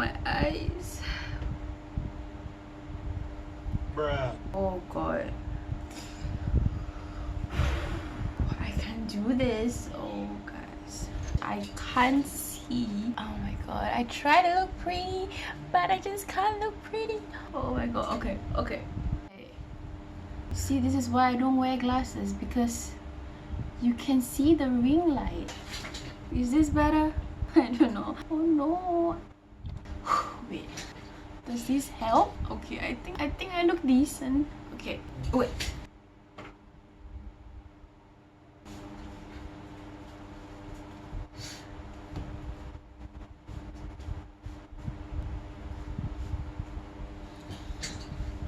my eyes. Bruh. Oh god. I can't do this. Oh guys. I can't see. Oh my god. I try to look pretty, but I just can't look pretty. Oh my god. Okay, okay. See, this is why I don't wear glasses, because you can see the ring light. Is this better? I don't know. Oh no. Wait. Does this help? Okay, I think I look decent. Okay. Wait.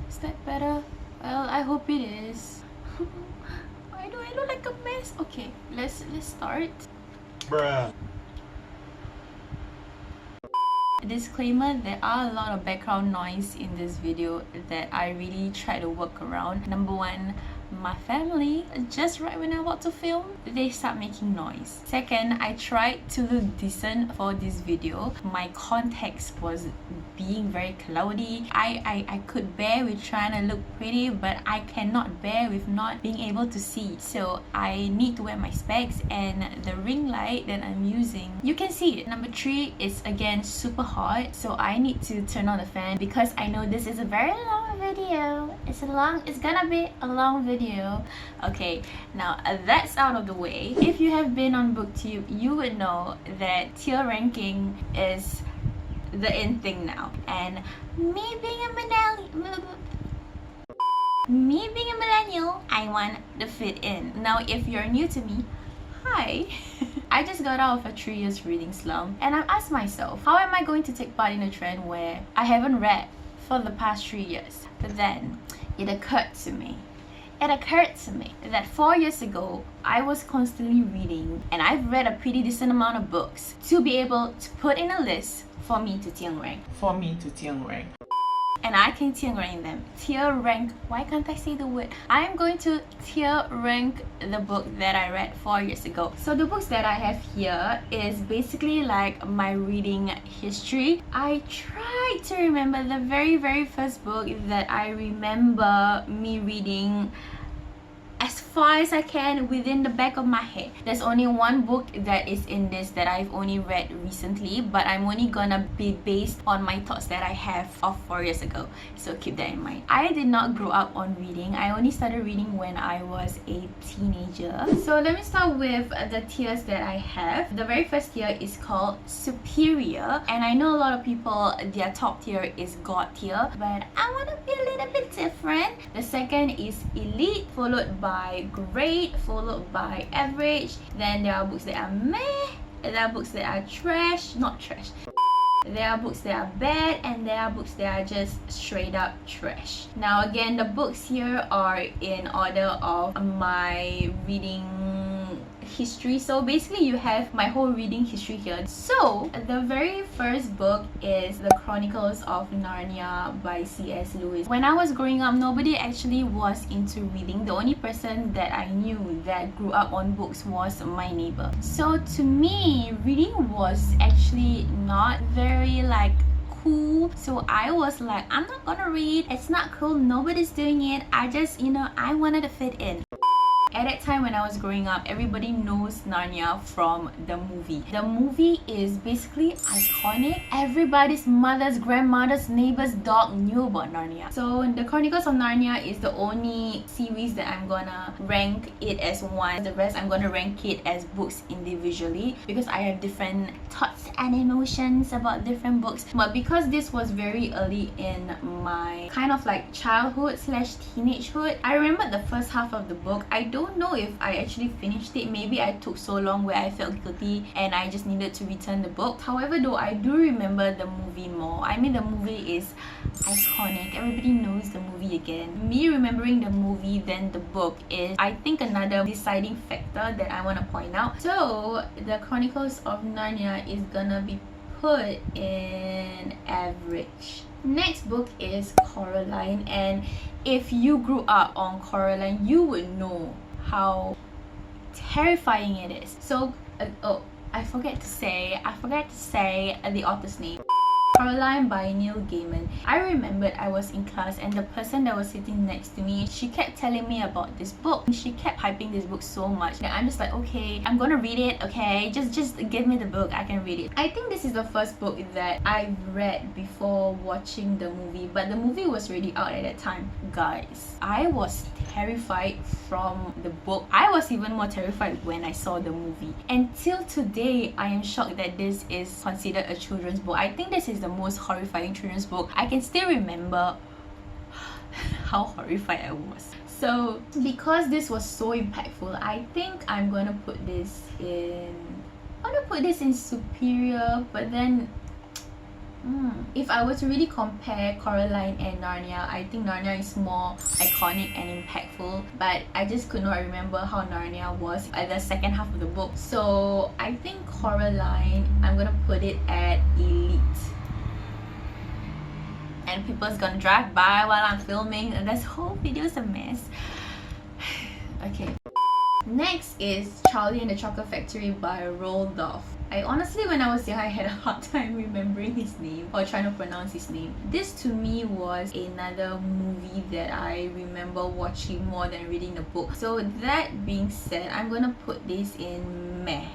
Is that better? Well, I hope it is. Why do I look like a mess? Okay, let's start. Bruh. Disclaimer, there are a lot of background noise in this video that I really try to work around. Number one, my family, just right when I'm about to film, they start making noise. Second, I tried to look decent for this video. My context was being very cloudy. I could bear with trying to look pretty, but I cannot bear with not being able to see. So I need to wear my specs, and the ring light that I'm using, you can see it. Number three is again super hot, so I need to turn on the fan because I know this is a very long video. It's gonna be a long video. Okay, now that's out of the way. If you have been on BookTube, you would know that tier ranking is the in thing now, and me being a millennial, I want to fit in. Now if you're new to me, hi. I just got out of a 3 years reading slump, and I asked myself, how am I going to take part in a trend where I haven't read for the past 3 years? But then it occurred to me that 4 years ago I was constantly reading, and I've read a pretty decent amount of books to be able to put in a list for me to tier rank. And I can tier rank them. Tier rank, why can't I say the word? I'm going to tier rank the book that I read 4 years ago. So the books that I have here is basically like my reading history. I tried to remember the very first book that I remember me reading as far as I can within the back of my head. There's only one book that is in this that I've only read recently, but I'm only gonna be based on my thoughts that I have of 4 years ago, so keep that in mind. I did not grow up on reading. I only started reading when I was a teenager. So let me start with the tiers that I have. The very first tier is called Superior, and I know a lot of people, their top tier is God tier, but I want to be a little bit different. The second is Elite, followed by Great, followed by Average. Then there are books that are meh, there are books that are trash, not trash. There are books that are bad, and there are books that are just straight up trash. Now again, the books here are in order of my reading history. So basically you have my whole reading history here. So the very first book is The Chronicles of Narnia by C.S. Lewis. When I was growing up, nobody actually was into reading. The only person that I knew that grew up on books was my neighbor. So to me, reading was actually not very like cool. So I was like, I'm not gonna read, it's not cool, nobody's doing it. I just, I wanted to fit in. At that time when I was growing up, everybody knows Narnia from the movie. The movie is basically iconic. Everybody's mother's, grandmother's, neighbor's dog knew about Narnia. So The Chronicles of Narnia is the only series that I'm gonna rank it as one. The rest I'm gonna rank it as books individually because I have different thoughts and emotions about different books. But because this was very early in my kind of like childhood slash teenagehood, I remember the first half of the book. I don't know if I actually finished it. Maybe I took so long where I felt guilty and I just needed to return the book. However, though, I do remember the movie more. I mean, the movie is iconic. Everybody knows the movie again. Me remembering the movie than the book is, I think, another deciding factor that I want to point out. So The Chronicles of Narnia is gonna be put in Average. Next book is Coraline, and if you grew up on Coraline, you would know how terrifying it is. So I forget to say the author's name. Coraline by Neil Gaiman. I remembered I was in class and the person that was sitting next to me, she kept telling me about this book. She kept hyping this book so much that I'm just like, okay, I'm gonna read it, okay? Just give me the book, I can read it. I think this is the first book that I've read before watching the movie, but the movie was already out at that time. Guys, I was terrified from the book. I was even more terrified when I saw the movie. Until today, I am shocked that this is considered a children's book. I think this is the most horrifying children's book. I can still remember how horrified I was. So because this was so impactful, I think I'm gonna put this in, superior, but then if I were to really compare Coraline and Narnia, I think Narnia is more iconic and impactful, but I just could not remember how Narnia was at the second half of the book. So I think Coraline, I'm gonna put it at elite. And people's gonna drive by while I'm filming, and this whole video is a mess. Okay. Next is Charlie and the Chocolate Factory by Rowell. I honestly, when I was young, I had a hard time remembering his name or trying to pronounce his name. This to me was another movie that I remember watching more than reading the book. So that being said, I'm gonna put this in meh.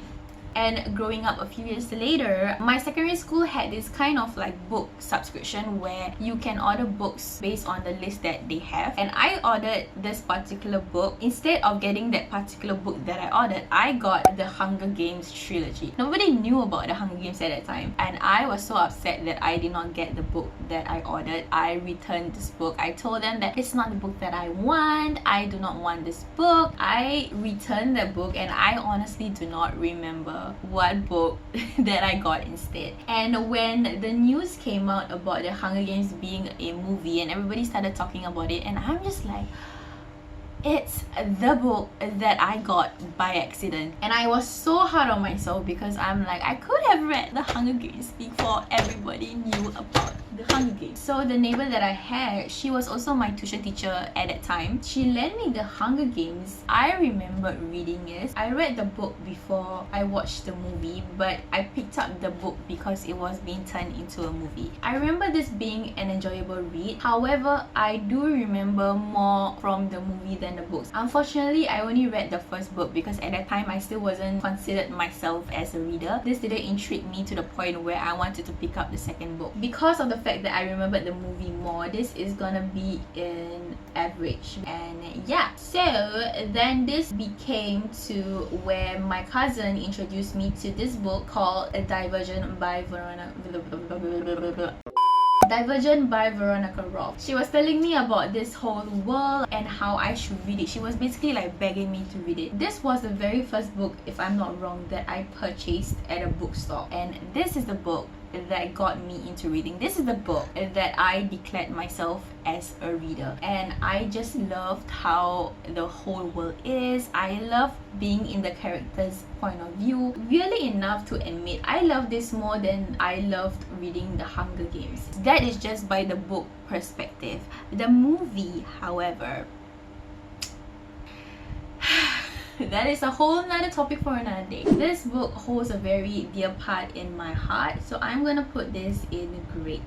And growing up a few years later, my secondary school had this kind of like book subscription where you can order books based on the list that they have. And I ordered this particular book. Instead of getting that particular book that I ordered, I got the Hunger Games trilogy. Nobody knew about the Hunger Games at that time, and I was so upset that I did not get the book that I ordered. I returned this book. I told them that it's not the book that I want. I do not want this book. I returned the book, and I honestly do not remember what book that I got instead. And when the news came out about the Hunger Games being a movie and everybody started talking about it, and I'm just like, it's the book that I got by accident. And I was so hard on myself because I'm like, I could have read the Hunger Games before everybody knew about the Hunger Games. So the neighbor that I had, she was also my tuition teacher at that time. She lent me the Hunger Games. I remember reading it. I read the book before I watched the movie, but I picked up the book because it was being turned into a movie. I remember this being an enjoyable read. However, I do remember more from the movie than the books. Unfortunately, I only read the first book because at that time I still wasn't considered myself as a reader. This didn't intrigue me to the point where I wanted to pick up the second book. Because of the fact that I remembered the movie more, this is gonna be in average. And yeah, so then this became to where my cousin introduced me to this book called Divergent by Veronica Roth. She was telling me about this whole world and how I should read it. She was basically like begging me to read it. This was the very first book, if I'm not wrong, that I purchased at a bookstore. And this is the book that got me into reading. This is the book that I declared myself as a reader. And I just loved how the whole world is. I love being in the character's point of view. Really enough to admit, I love this more than I loved reading The Hunger Games. That is just by the book perspective. The movie, however, that is a whole nother topic for another day. This book holds a very dear part in my heart, so I'm gonna put this in great.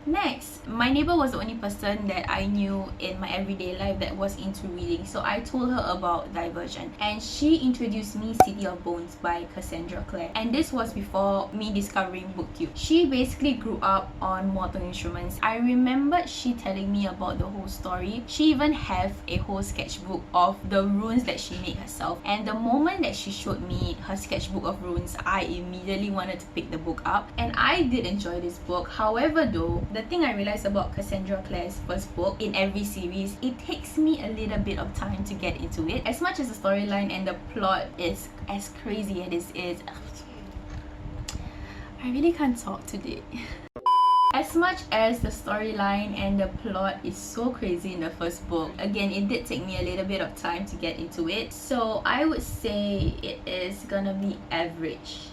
Next, my neighbor was the only person that I knew in my everyday life that was into reading, so I told her about Divergent, and she introduced me City of Bones by Cassandra Clare, and this was before me discovering BookTube. She basically grew up on Mortal Instruments. I remember she telling me about the whole story. She even have a whole sketchbook of the runes that she made herself, and the moment that she showed me her sketchbook of runes, I immediately wanted to pick the book up, and I did enjoy this book. However though, the thing I realized about Cassandra Clare's first book, in every series, it takes me a little bit of time to get into it. As much as the storyline and the plot is as crazy as it is, I really can't talk today. As much as the storyline and the plot is so crazy in the first book, again, it did take me a little bit of time to get into it. So I would say it is gonna be average.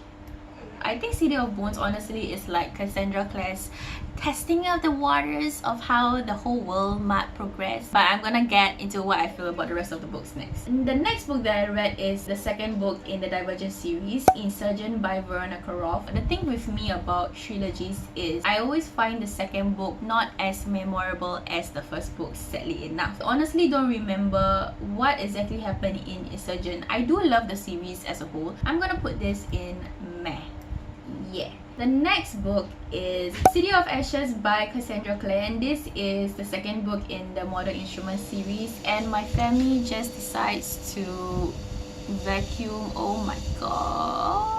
I think City of Bones honestly is like Cassandra Clare's testing of the waters of how the whole world might progress. But I'm gonna get into what I feel about the rest of the books next. The next book that I read is the second book in the Divergent series, Insurgent by Veronica Roth. The thing with me about trilogies is I always find the second book not as memorable as the first book, sadly enough. I honestly don't remember what exactly happened in Insurgent. I do love the series as a whole. I'm gonna put this in meh. Yeah. The next book is City of Ashes by Cassandra Clare, and this is the second book in the Modern Instruments series, and my family just decides to vacuum. Oh my god.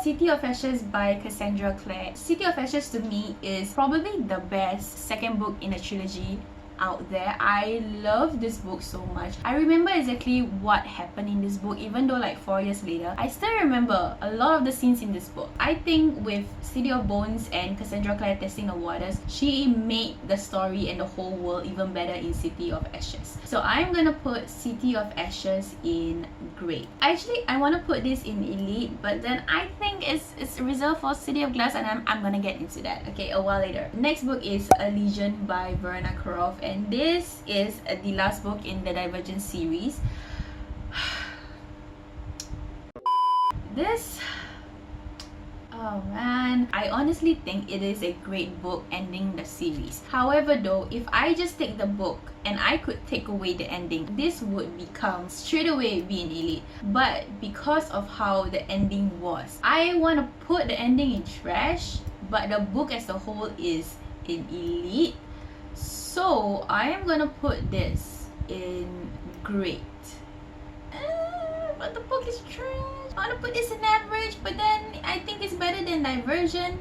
City of Ashes by Cassandra Clare. City of Ashes to me is probably the best second book in the trilogy out there. I love this book so much. I remember exactly what happened in this book, even though like 4 years later, I still remember a lot of the scenes in this book. I think with City of Bones and Cassandra Clare testing the waters, she made the story and the whole world even better in City of Ashes. So I'm gonna put City of Ashes in great. Actually, I want to put this in elite, but then I think it's reserved for City of Glass, and I'm gonna get into that, okay, a while later. Next book is Legion by Veronica Roth, and this is the last book in the Divergent series. Oh man, I honestly think it is a great book ending the series. However though, if I just take the book and I could take away the ending, this would become straight away be an elite. But because of how the ending was, I want to put the ending in trash, but the book as a whole is in elite. So I am gonna put this in great. But the book is trash. I want to put this in average, but then I think it's better than Divergent.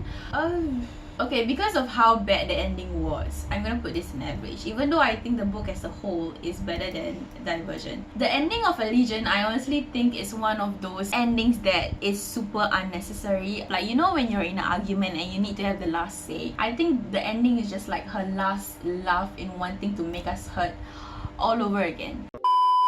Okay, because of how bad the ending was, I'm gonna put this in average, even though I think the book as a whole is better than Divergent. The ending of Legion, I honestly think is one of those endings that is super unnecessary. Like, you know when you're in an argument and you need to have the last say? I think the ending is just like her last laugh in wanting to make us hurt all over again.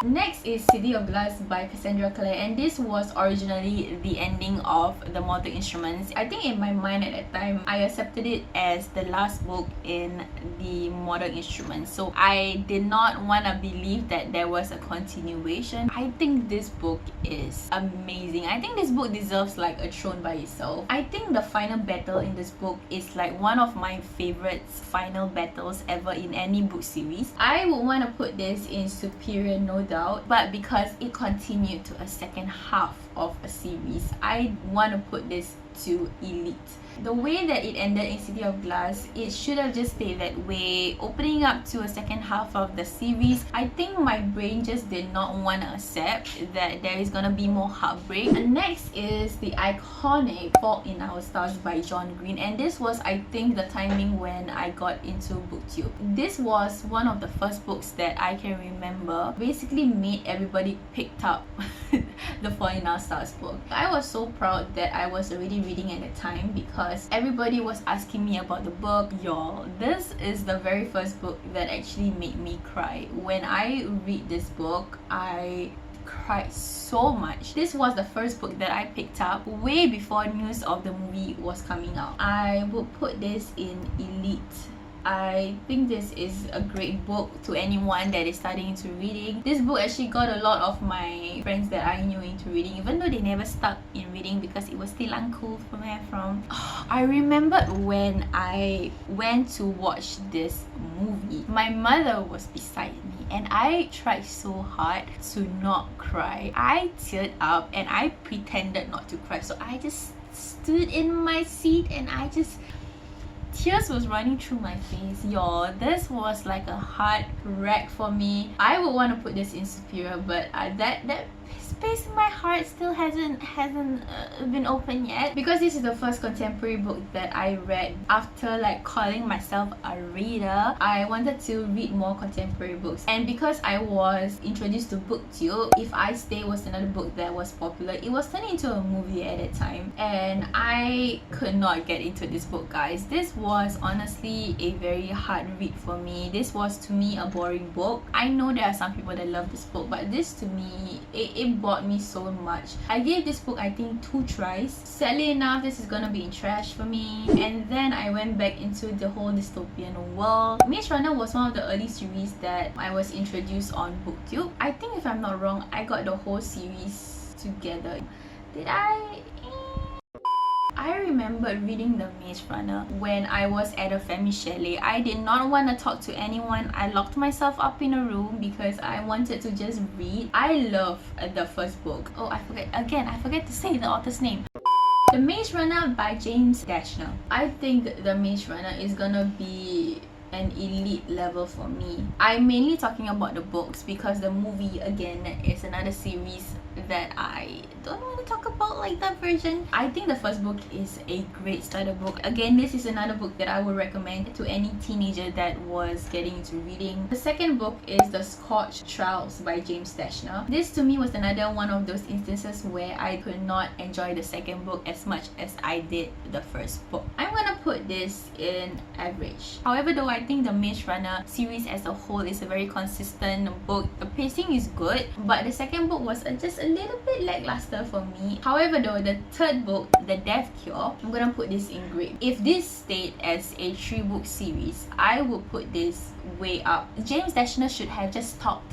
Next is City of Glass by Cassandra Clare, and this was originally the ending of the Modern Instruments. I think in my mind at that time, I accepted it as the last book in the Modern Instruments. So I did not want to believe that there was a continuation. I think this book is amazing. I think this book deserves like a throne by itself. I think the final battle in this book is like one of my favorites final battles ever in any book series. I would want to put this in superior, no doubt, but because it continued to a second half of a series, I want to put this to elite. The way that it ended in City of Glass, it should have just stayed that way, opening up to a second half of the series. I think my brain just did not want to accept that there is gonna be more heartbreak. And next is the iconic Fault in Our Stars by John Green, and this was, I think, the timing when I got into BookTube. This was one of the first books that I can remember basically made everybody picked up the Fault in Our Stars book. I was so proud that I was already reading at the time because everybody was asking me about the book. Y'all, this is the very first book that actually made me cry. When I read this book, I cried so much. This was the first book that I picked up way before news of the movie was coming out. I would put this in elite. I think this is a great book to anyone that is starting into reading. This book actually got a lot of my friends that I knew into reading, even though they never stuck in reading because it was still uncool from where I'm from. I remembered when I went to watch this movie, my mother was beside me and I tried so hard to not cry. I teared up and I pretended not to cry, so I just stood in my seat and tears was running through my face. Y'all, this was like a heart wreck for me. I would want to put this in superior, but that space in my heart still hasn't been open yet, because this is the first contemporary book that I read after like calling myself a reader. I wanted to read more contemporary books, and because I was introduced to BookTube, If I Stay was another book that was popular. It was turned into a movie at that time and I could not get into this book, guys. This was honestly a very hard read for me. This was to me a boring book. I know there are some people that love this book, but this to me, it bored taught me so much. I gave this book I think 2 tries. Sadly enough, this is gonna be in trash for me. And then I went back into the whole dystopian world. Maze Runner was one of the early series that I was introduced on BookTube. I think if I'm not wrong, I got the whole series together. Did I? I remember reading the Maze Runner when I was at a family chalet. I did not want to talk to anyone. I locked myself up in a room because I wanted to just read. I love the first book. Oh, I forget to say the author's name. The Maze Runner by James Dashner. I think the Maze Runner is gonna be an elite level for me. I'm mainly talking about the books because the movie again is another series that I don't want to talk about like that version. I think the first book is a great starter book. Again, this is another book that I would recommend to any teenager that was getting into reading. The second book is The Scotch Trials by James Dashner. This to me was another one of those instances where I could not enjoy the second book as much as I did the first book. I'm gonna put this in average. However though, I think the Maze Runner series as a whole is a very consistent book. The pacing is good, but the second book was just a little bit lackluster for me. However though, the third book, The Death Cure, I'm gonna put this in grade. If this stayed as a 3-book series, I would put this way up. James Dashner should have just stopped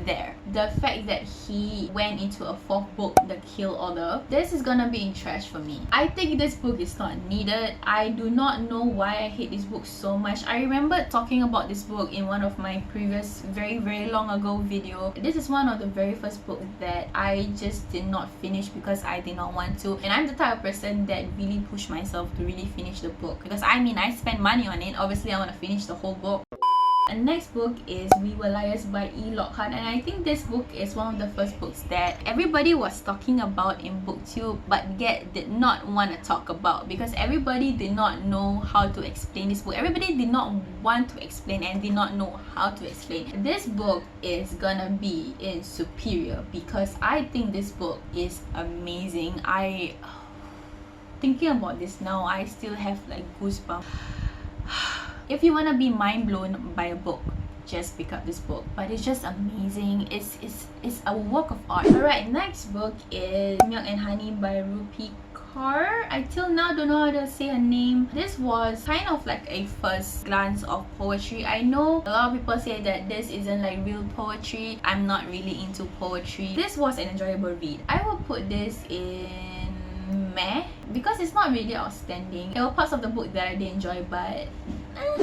there. The fact that he went into a 4th book, The Kill Order, this is gonna be in trash for me. I think this book is not needed. I do not know why I hate this book so much. I remember talking about this book in one of my previous very long ago video. This is one of the very first books that I just did not finish because I did not want to, and I'm the type of person that really push myself to really finish the book because I mean I spent money on it. Obviously I want to finish the whole book. The next book is We Were Liars by E. Lockhart, and I think this book is one of the first books that everybody was talking about in BookTube but yet did not want to talk about because everybody did not know how to explain this book. Everybody did not want to explain and did not know how to explain. This book is gonna be in superior because I think this book is amazing. Thinking about this now, I still have like goosebumps. If you want to be mind blown by a book, just pick up this book. But it's just amazing. It's a work of art. Alright, next book is Milk and Honey by Rupi Kaur. I till now don't know how to say her name. This was kind of like a first glance of poetry. I know a lot of people say that this isn't like real poetry. I'm not really into poetry. This was an enjoyable read. I will put this in meh because it's not really outstanding. There were parts of the book that I did enjoy, but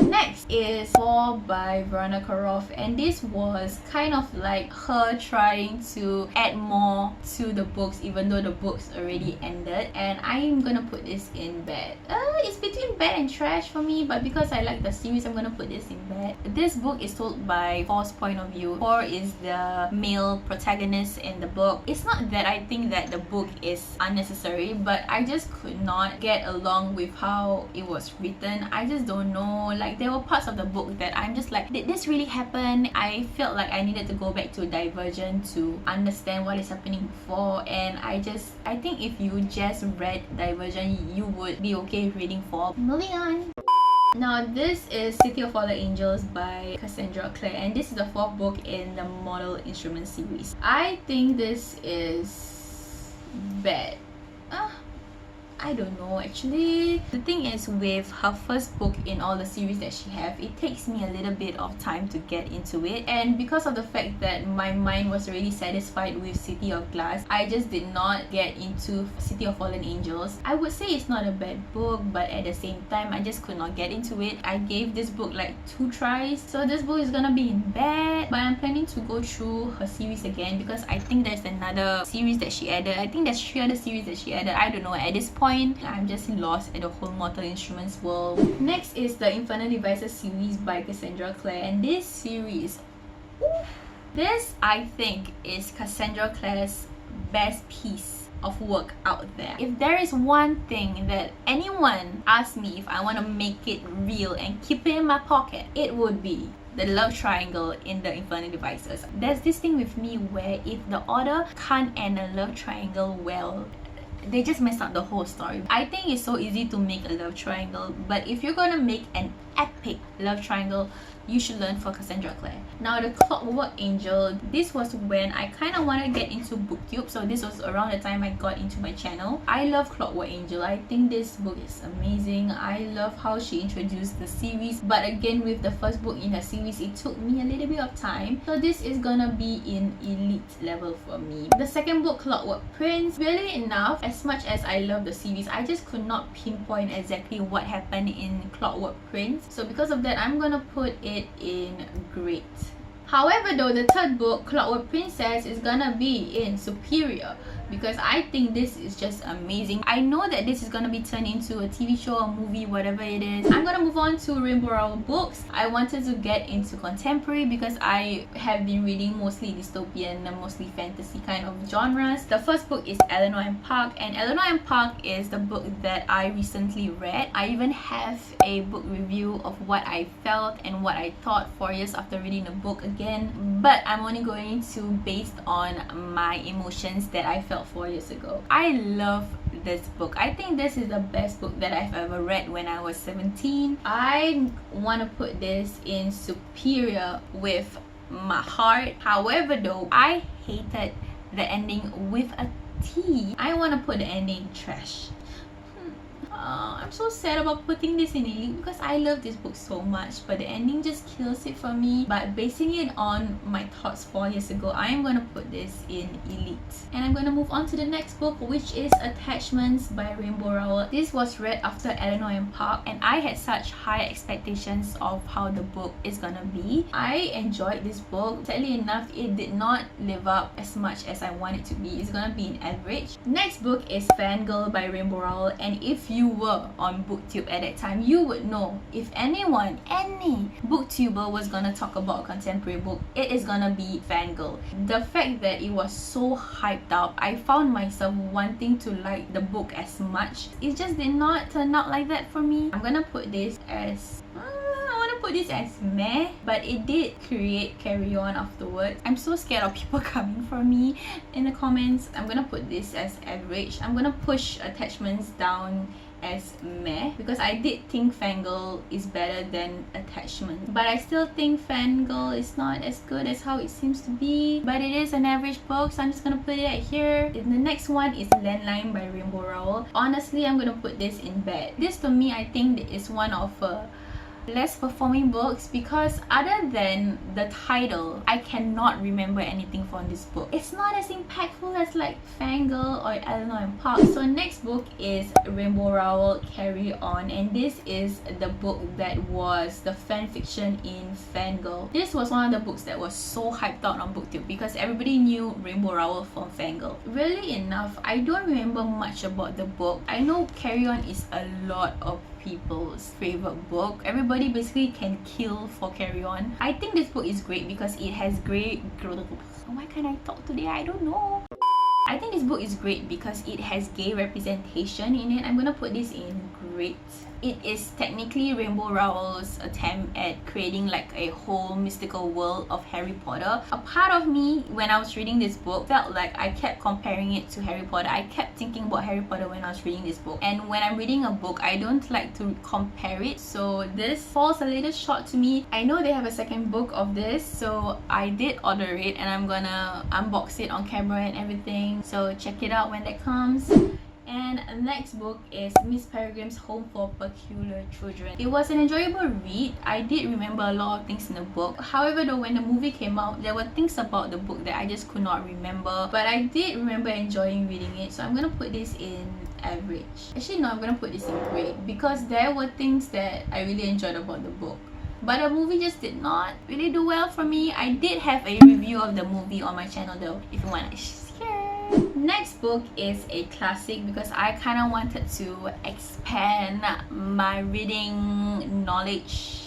next is 4 by Veronica Roth, and this was kind of like her trying to add more to the books even though the books already ended, and I'm gonna put this in bad. It's between bad and trash for me, but because I like the series, I'm gonna put this in bad. This book is told by 4's point of view. 4 is the male protagonist in the book. It's not that I think that the book is unnecessary, but I just could not get along with how it was written. I just don't know, like there were parts of the book that I'm just like, did this really happen? I felt like I needed to go back to Divergent to understand what is happening before, and I think if you just read Divergent, you would be okay with reading 4. Moving on. Now this is City of Fallen Angels by Cassandra Clare, and this is the 4th book in the Model Instrument series. I think this is bad. I don't know actually. The thing is, with her first book in all the series that she have, it takes me a little bit of time to get into it, and because of the fact that my mind was already satisfied with City of Glass, I just did not get into City of Fallen Angels. I would say it's not a bad book, but at the same time I just could not get into it. I gave this book like 2 tries, so this book is gonna be in bad, but I'm planning to go through her series again because I think there's another series that she added. I think there's 3 other series that she added. I don't know, at this point I'm just lost at the whole Mortal Instruments world. Next is the Infinite Devices series by Cassandra Clare, and this series, this I think is Cassandra Clare's best piece of work out there. If there is one thing that anyone asks me if I want to make it real and keep it in my pocket, it would be the love triangle in the Infinite Devices. There's this thing with me where if the author can't end a love triangle well, they just mess up the whole story. I think it's so easy to make a love triangle, but if you're gonna make an epic love triangle you should learn for Cassandra Clare. Now, the Clockwork Angel, this was when I kind of want to get into booktube, so this was around the time I got into my channel. I love Clockwork Angel. I think this book is amazing. I love how she introduced the series, but again, with the first book in her series, it took me a little bit of time, so this is gonna be in elite level for me. The second book, Clockwork Prince, really enough, as much as I love the series, I just could not pinpoint exactly what happened in Clockwork Prince, so because of that, I'm gonna put it in great. However though, the third book, Clockwork Princess, is gonna be in superior because I think this is just amazing. I know that this is gonna be turned into a TV show or movie, whatever it is. I'm gonna move on to Rainbow Rowell books. I wanted to get into contemporary because I have been reading mostly dystopian and mostly fantasy kind of genres. The first book is Eleanor Park, and Eleanor Park is the book that I recently read. I even have a book review of what I felt and what I thought 4 years after reading the book again, but I'm only going to based on my emotions that I felt 4 years ago. I love this book. I think this is the best book that I've ever read when I was 17. I want to put this in superior with my heart. However though, I hated the ending with a T. I want to put the ending in trash. I'm so sad about putting this in elite because I love this book so much, but the ending just kills it for me. But basing it on my thoughts 4 years ago, I am going to put this in elite. And I'm going to move on to the next book, which is Attachments by Rainbow Rowell. This was read after Eleanor Park, and I had such high expectations of how the book is going to be. I enjoyed this book. Sadly enough, it did not live up as much as I want it to be. It's going to be an average. Next book is Fangirl by Rainbow Rowell, and if you were on booktube at that time, you would know, if any booktuber was gonna talk about a contemporary book, it is gonna be Fangirl. The fact that it was so hyped up, I found myself wanting to like the book as much. It just did not turn out like that for me. I'm gonna put this as meh, but it did create carry on afterwards. I'm so scared of people coming for me in the comments. I'm gonna put this as average. I'm gonna push Attachments down as meh because I did think Fangirl is better than Attachment, but I still think Fangirl is not as good as how it seems to be, but it is an average book, so I'm just gonna put it at here. And the next one is Landline by Rainbow Rowell. Honestly, I'm gonna put this in bad. This to me, I think is one of less performing books because other than the title, I cannot remember anything from this book. It's not as impactful as like Fangirl or Eleanor Park. So next book is Rainbow Rowell Carry On, and this is the book that was the fan fiction in Fangirl. This was one of the books that was so hyped out on booktube because everybody knew Rainbow Rowell from Fangirl. Really enough, I don't remember much about the book. I know Carry On is a lot of people's favorite book. Everybody basically can kill for Carry On. I think this book is great because it has great... Why can't I talk today? I don't know. I think this book is great because it has gay representation in it. I'm gonna put this in great. It is technically Rainbow Rowell's attempt at creating like a whole mystical world of Harry Potter. A part of me, when I was reading this book, felt like I kept comparing it to Harry Potter. I kept thinking about Harry Potter when I was reading this book. And when I'm reading a book, I don't like to compare it. So this falls a little short to me. I know they have a second book of this, so I did order it and I'm gonna unbox it on camera and everything. So check it out when that comes. And the next book is Miss Peregrine's Home for Peculiar Children. It was an enjoyable read. I did remember a lot of things in the book. However though, when the movie came out, there were things about the book that I just could not remember. But I did remember enjoying reading it. So I'm gonna put this in average. Actually no, I'm gonna put this in great because there were things that I really enjoyed about the book. But the movie just did not really do well for me. I did have a review of the movie on my channel though, if you want to share. Next book is a classic because I kind of wanted to expand my reading knowledge.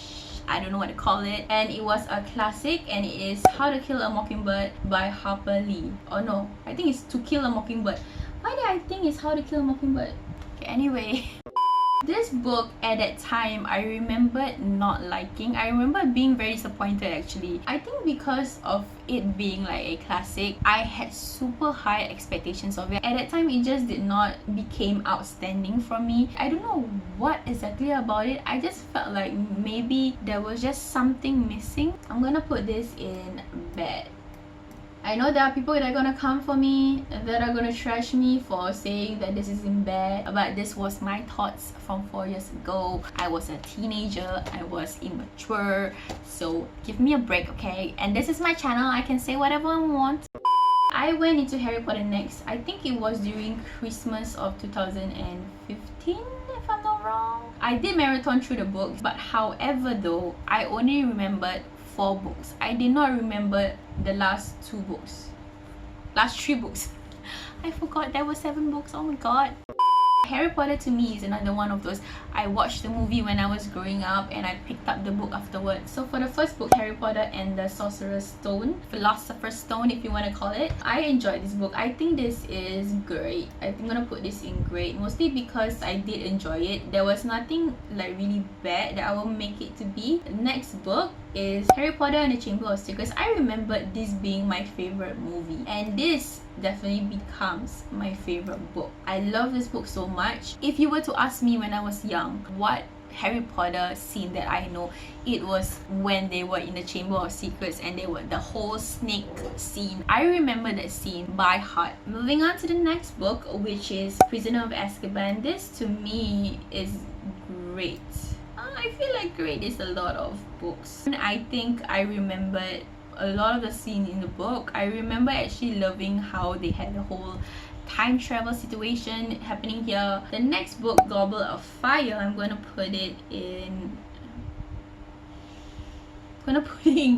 I don't know what to call it. And it was a classic, and it is How to Kill a Mockingbird by Harper Lee. Oh no, I think it's To Kill a Mockingbird. Why did I think it's How to Kill a Mockingbird? Okay, anyway. This book at that time, I remember not liking. I remember being very disappointed actually. I think because of it being like a classic, I had super high expectations of it. At that time, it just did not become outstanding for me. I don't know what exactly about it. I just felt like maybe there was just something missing. I'm gonna put this in bad. I know there are people that are gonna come for me, that are gonna trash me for saying that this is in bad, but this was my thoughts from 4 years ago. I was a teenager, I was immature, so give me a break, okay? And this is my channel, I can say whatever I want. I went into Harry Potter next. I think it was during Christmas of 2015, if I'm not wrong. I did marathon through the books, but however though, I only remembered 4 books. I did not remember the last 2 books. Last 3 books. I forgot there were 7 books. Oh my god. Harry Potter to me is another one of those. I watched the movie when I was growing up and I picked up the book afterwards. So for the first book, Harry Potter and the Sorcerer's Stone, Philosopher's Stone if you want to call it, I enjoyed this book. I think this is great. I'm gonna put this in great, mostly because I did enjoy it. There was nothing like really bad that I will make it to be. The next book is Harry Potter and the Chamber of Secrets. I remember this being my favorite movie, and this definitely becomes my favorite book. I love this book so much. If you were to ask me when I was young what Harry Potter scene that I know, it was when they were in the Chamber of Secrets and they were the whole snake scene. I remember that scene by heart. Moving on to the next book, which is Prisoner of Azkaban. This to me is great. I feel like great is a lot of books. I think I remembered a lot of the scene in the book. I remember actually loving how they had the whole time travel situation happening here. The next book, Goblet of Fire, I'm gonna put it in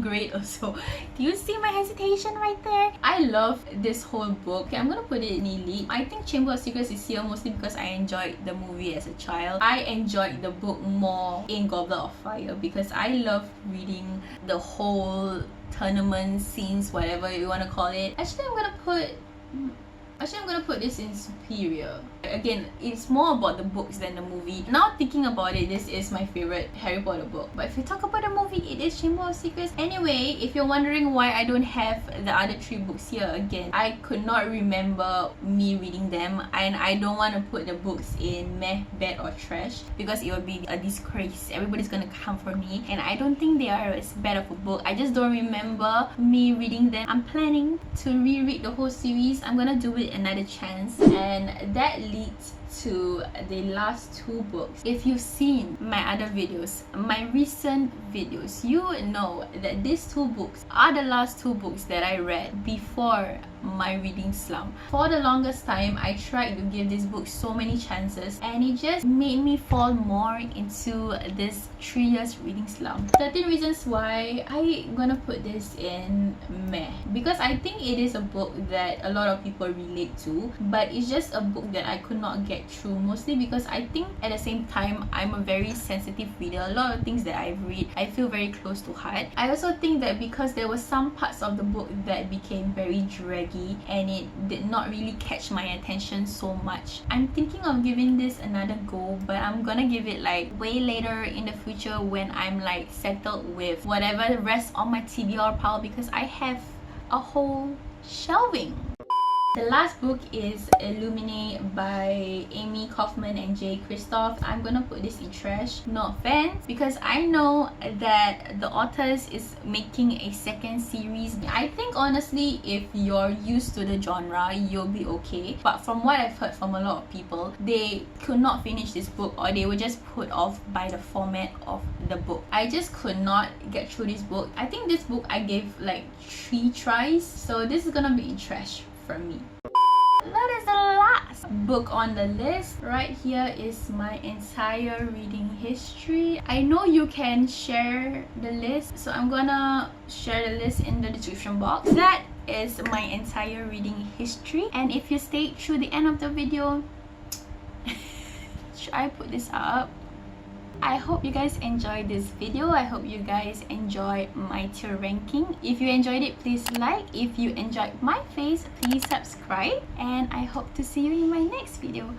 great also. Do you see my hesitation right there? I love this whole book. Okay, I'm gonna put it in elite. I think Chamber of Secrets is here mostly because I enjoyed the movie as a child. I enjoyed the book more in Goblet of Fire because I love reading the whole tournament scenes, whatever you want to call it. Actually, I'm gonna put this in superior. Again, it's more about the books than the movie. Now thinking about it, this is my favorite Harry Potter book. But if you talk about the movie, it is Chamber of Secrets. Anyway, if you're wondering why I don't have the other 3 books here, again, I could not remember me reading them, and I don't want to put the books in meh, bad or trash because it would be a disgrace. Everybody's gonna come for me, and I don't think they are as bad of a book. I just don't remember me reading them. I'm planning to reread the whole series. I'm gonna do it another chance, and that leads to the last 2 books. If you've seen my other videos, my recent videos, you know that these 2 books are the last 2 books that I read before my reading slump. For the longest time, I tried to give this book so many chances, and it just made me fall more into this 3 years reading slump. 13 reasons why I'm gonna put this in meh, because I think it is a book that a lot of people relate to, but it's just a book that I could not get through, mostly because I think at the same time I'm a very sensitive reader. A lot of things that I read I feel very close to heart. I also think that because there were some parts of the book that became very draggy and it did not really catch my attention so much, I'm thinking of giving this another go, but I'm gonna give it like way later in the future when I'm like settled with whatever the rest on my TBR pile, because I have a whole shelving. The last book is Illuminae by Amy Kaufman and Jay Kristoff. I'm gonna put this in trash. No offense, because I know that the authors is making a second series. I think honestly, if you're used to the genre, you'll be okay. But from what I've heard from a lot of people, they could not finish this book, or they were just put off by the format of the book. I just could not get through this book. I think this book I gave like 3 tries, so this is gonna be in trash for me. That is the last book on the list. Right here is my entire reading history. I know you can share the list, so I'm gonna share the list in the description box. That is my entire reading history, and if you stayed through the end of the video, should I put this up? I hope you guys enjoyed this video. I hope you guys enjoyed my tier ranking. If you enjoyed it, please like. If you enjoyed my face, please subscribe. And I hope to see you in my next video.